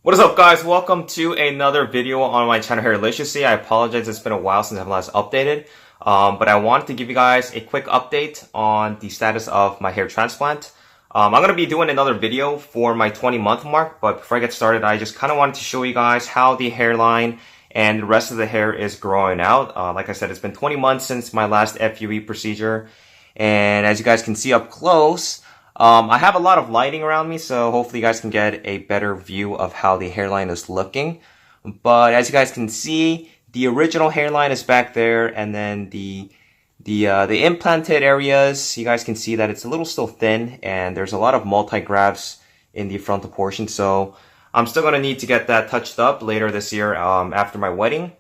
What is up, guys? Welcome to another video on my channel, HAIRLICIOUSLY. I apologize, it's been a while since I've last updated, but I wanted to give you guys a quick update on the status of my hair transplant. I'm going to be doing another video for my 20-month mark, but before I get started, I just kind of wanted to show you guys how the hairline and the rest of the hair is growing out. Like I said, it's been 20 months since my last FUE procedure, and as you guys can see up close, I have a lot of lighting around me, so hopefully you guys can get a better view of how the hairline is looking. But as you guys can see, the original hairline is back there, and then the implanted areas, you guys can see that it's a little still thin, and there's a lot of multi-grafts in the frontal portion. So I'm still gonna need to get that touched up later this year after my wedding.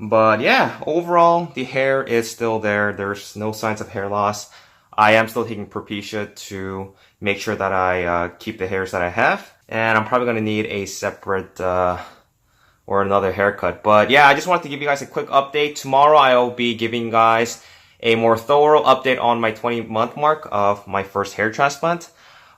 But yeah, overall the hair is still there. There's no signs of hair loss. I am still taking Propecia to make sure that I keep the hairs that I have. And I'm probably going to need a separate or another haircut. But yeah, I just wanted to give you guys a quick update. Tomorrow I will be giving you guys a more thorough update on my 20-month mark of my first hair transplant.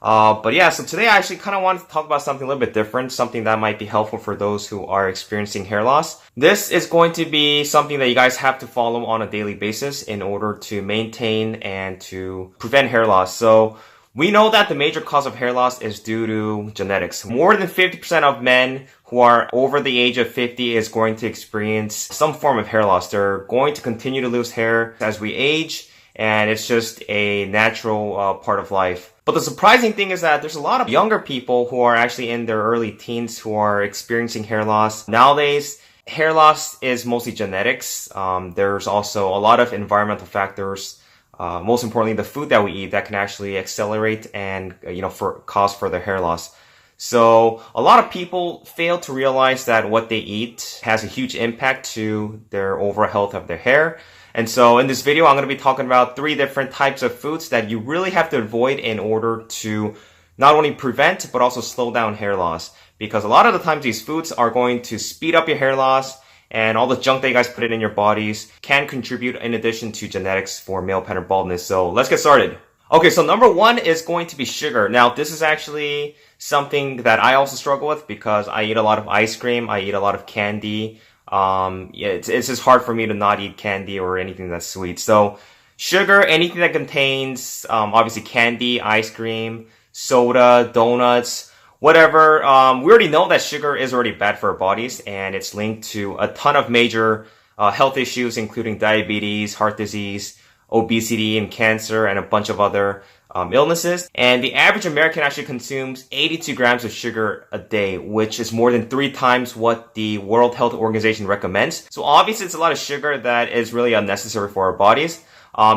But yeah, so today I actually kind of wanted to talk about something a little bit different, something that might be helpful for those who are experiencing hair loss. This is going to be something that you guys have to follow on a daily basis in order to maintain and to prevent hair loss. So we know that the major cause of hair loss is due to genetics. More than 50% of men who are over the age of 50 is going to experience some form of hair loss. They're going to continue to lose hair as we age, and it's just a natural part of life. But the surprising thing is that there's a lot of younger people who are actually in their early teens who are experiencing hair loss. Nowadays, hair loss is mostly genetics. There's also a lot of environmental factors. Most importantly, the food that we eat that can actually accelerate and cause further hair loss. So a lot of people fail to realize that what they eat has a huge impact to their overall health of their hair. And so in this video, I'm going to be talking about 3 different types of foods that you really have to avoid in order to not only prevent, but also slow down hair loss. Because a lot of the times these foods are going to speed up your hair loss, and all the junk that you guys put in your bodies can contribute in addition to genetics for male pattern baldness. So let's get started. Okay, so number 1 is going to be sugar. Now, this is actually something that I also struggle with because I eat a lot of ice cream, I eat a lot of candy. It's just hard for me to not eat candy or anything that's sweet. So sugar, anything that contains, obviously candy, ice cream, soda, donuts, whatever. We already know that sugar is already bad for our bodies, and it's linked to a ton of major, health issues, including diabetes, heart disease, obesity, and cancer, and a bunch of other illnesses. And the average American actually consumes 82 grams of sugar a day, which is more than 3 times what the World Health Organization recommends. So obviously it's a lot of sugar that is really unnecessary for our bodies.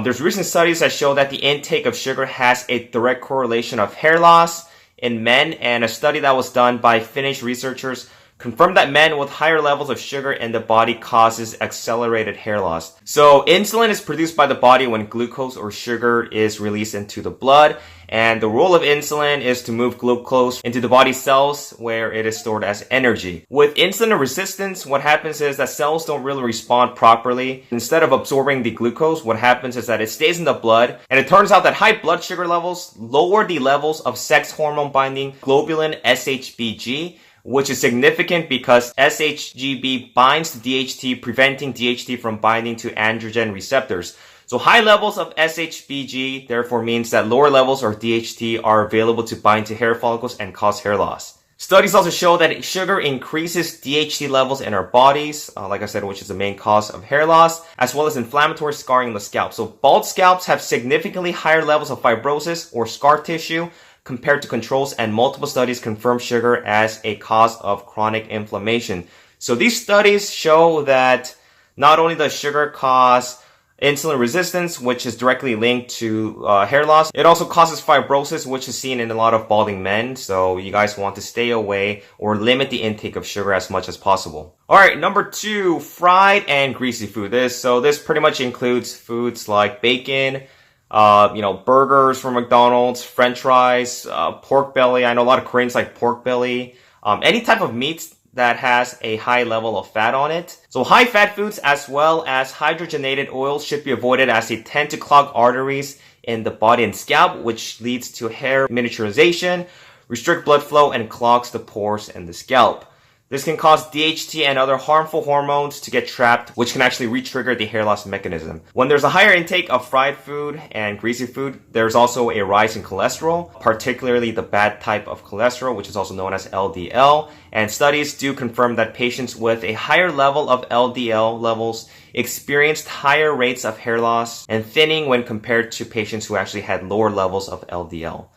There's recent studies that show that the intake of sugar has a direct correlation of hair loss in men, and a study that was done by Finnish researchers confirmed that men with higher levels of sugar in the body causes accelerated hair loss. So insulin is produced by the body when glucose or sugar is released into the blood, and the role of insulin is to move glucose into the body cells where it is stored as energy. With insulin resistance, what happens is that cells don't really respond properly. Instead of absorbing the glucose, what happens is that it stays in the blood, and it turns out that high blood sugar levels lower the levels of sex hormone binding globulin SHBG, which is significant because SHGB binds to DHT, preventing DHT from binding to androgen receptors. So high levels of SHBG therefore means that lower levels of DHT are available to bind to hair follicles and cause hair loss. Studies also show that sugar increases DHT levels in our bodies, like I said, which is the main cause of hair loss, as well as inflammatory scarring in the scalp. So bald scalps have significantly higher levels of fibrosis or scar tissue compared to controls, and multiple studies confirm sugar as a cause of chronic inflammation. So these studies show that not only does sugar cause insulin resistance, which is directly linked to hair loss, it also causes fibrosis, which is seen in a lot of balding men. So you guys want to stay away or limit the intake of sugar as much as possible. Alright, number 2, fried and greasy food. This pretty much includes foods like bacon, burgers from McDonald's, French fries, pork belly. I know a lot of Koreans like pork belly. Any type of meat that has a high level of fat on it. So high fat foods as well as hydrogenated oils should be avoided as they tend to clog arteries in the body and scalp, which leads to hair miniaturization. restrict blood flow, and clogs the pores in the scalp. This can cause DHT and other harmful hormones to get trapped, which can actually re-trigger the hair loss mechanism. When there's a higher intake of fried food and greasy food, there's also a rise in cholesterol, particularly the bad type of cholesterol, which is also known as LDL. And studies do confirm that patients with a higher level of LDL levels experienced higher rates of hair loss and thinning when compared to patients who actually had lower levels of LDL.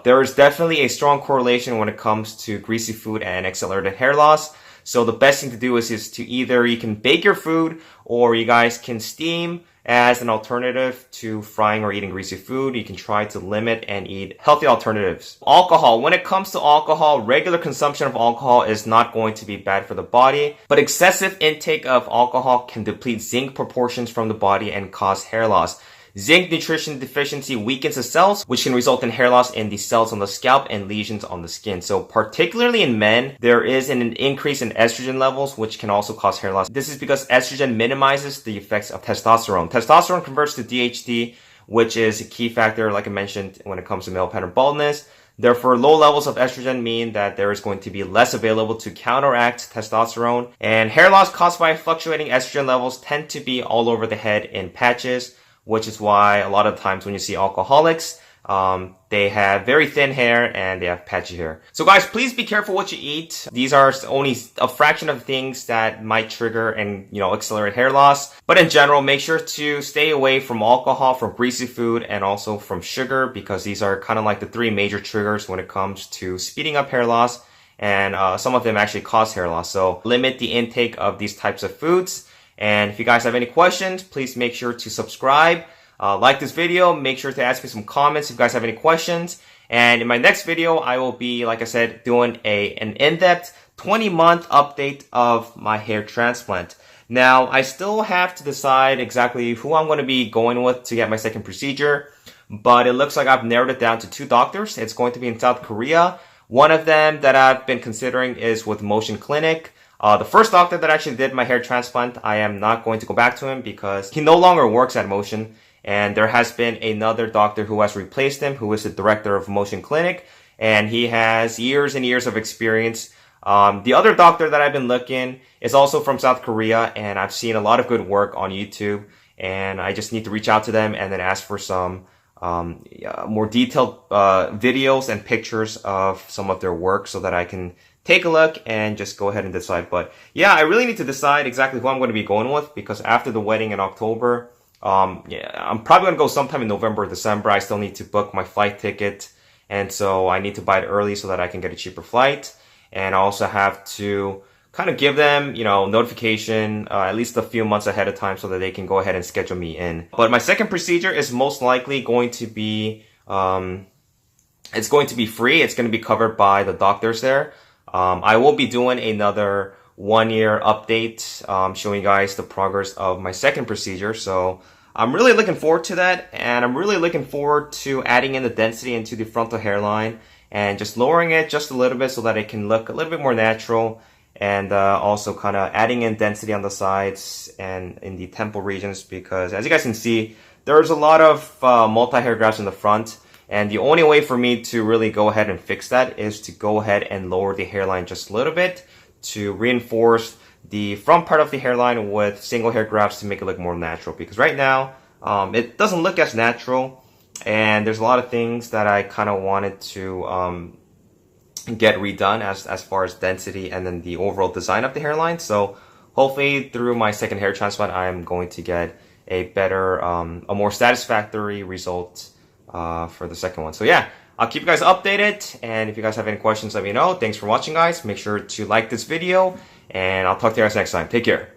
There is definitely a strong correlation when it comes to greasy food and accelerated hair loss. So the best thing to do is to either you can bake your food or you guys can steam as an alternative to frying or eating greasy food. You can try to limit and eat healthy alternatives. Alcohol. When it comes to alcohol, regular consumption of alcohol is not going to be bad for the body, but excessive intake of alcohol can deplete zinc proportions from the body and cause hair loss. Zinc nutrition deficiency weakens the cells, which can result in hair loss in the cells on the scalp and lesions on the skin. So particularly in men, there is an increase in estrogen levels, which can also cause hair loss. This is because estrogen minimizes the effects of testosterone. Testosterone converts to DHT, which is a key factor, like I mentioned, when it comes to male pattern baldness. Therefore, low levels of estrogen mean that there is going to be less available to counteract testosterone. And hair loss caused by fluctuating estrogen levels tend to be all over the head in patches, which is why a lot of times when you see alcoholics, they have very thin hair and they have patchy hair. So guys, please be careful what you eat. These are only a fraction of things that might trigger and, accelerate hair loss. But in general, make sure to stay away from alcohol, from greasy food, and also from sugar, because these are kind of like the three major triggers when it comes to speeding up hair loss. And some of them actually cause hair loss. So limit the intake of these types of foods. And if you guys have any questions, please make sure to subscribe, like this video, make sure to ask me some comments if you guys have any questions. And in my next video, I will be, like I said, doing an in-depth 20-month update of my hair transplant. Now, I still have to decide exactly who I'm going to be going with to get my second procedure, but it looks like I've narrowed it down to 2 doctors. It's going to be in South Korea. One of them that I've been considering is with Motion Clinic. The first doctor that actually did my hair transplant, I am not going to go back to him because he no longer works at Motion. And there has been another doctor who has replaced him, who is the director of Motion Clinic. And he has years and years of experience. The other doctor that I've been looking is also from South Korea. And I've seen a lot of good work on YouTube. And I just need to reach out to them and then ask for some more detailed videos and pictures of some of their work so that I can take a look and just go ahead and decide. But yeah, I really need to decide exactly who I'm going to be going with, because after the wedding in October, I'm probably going to go sometime in November or December. I still need to book my flight ticket. And so I need to buy it early so that I can get a cheaper flight. And I also have to kind of give them, notification at least a few months ahead of time so that they can go ahead and schedule me in. But my second procedure is most likely going to be, it's going to be free. It's going to be covered by the doctors there. I will be doing another 1-year update, showing you guys the progress of my second procedure. So I'm really looking forward to that. And I'm really looking forward to adding in the density into the frontal hairline and just lowering it just a little bit so that it can look a little bit more natural. And also kind of adding in density on the sides and in the temple regions, because as you guys can see, there's a lot of multi-hair grafts in the front. And the only way for me to really go ahead and fix that is to go ahead and lower the hairline just a little bit to reinforce the front part of the hairline with single hair grafts to make it look more natural. Because right now, it doesn't look as natural, and there's a lot of things that I kind of wanted to get redone as far as density and then the overall design of the hairline. So hopefully through my second hair transplant, I'm going to get a better, a more satisfactory result for the second one. So yeah, I'll keep you guys updated, and if you guys have any questions, let me know. Thanks for watching, guys. Make sure to like this video, and I'll talk to you guys next time. Take care.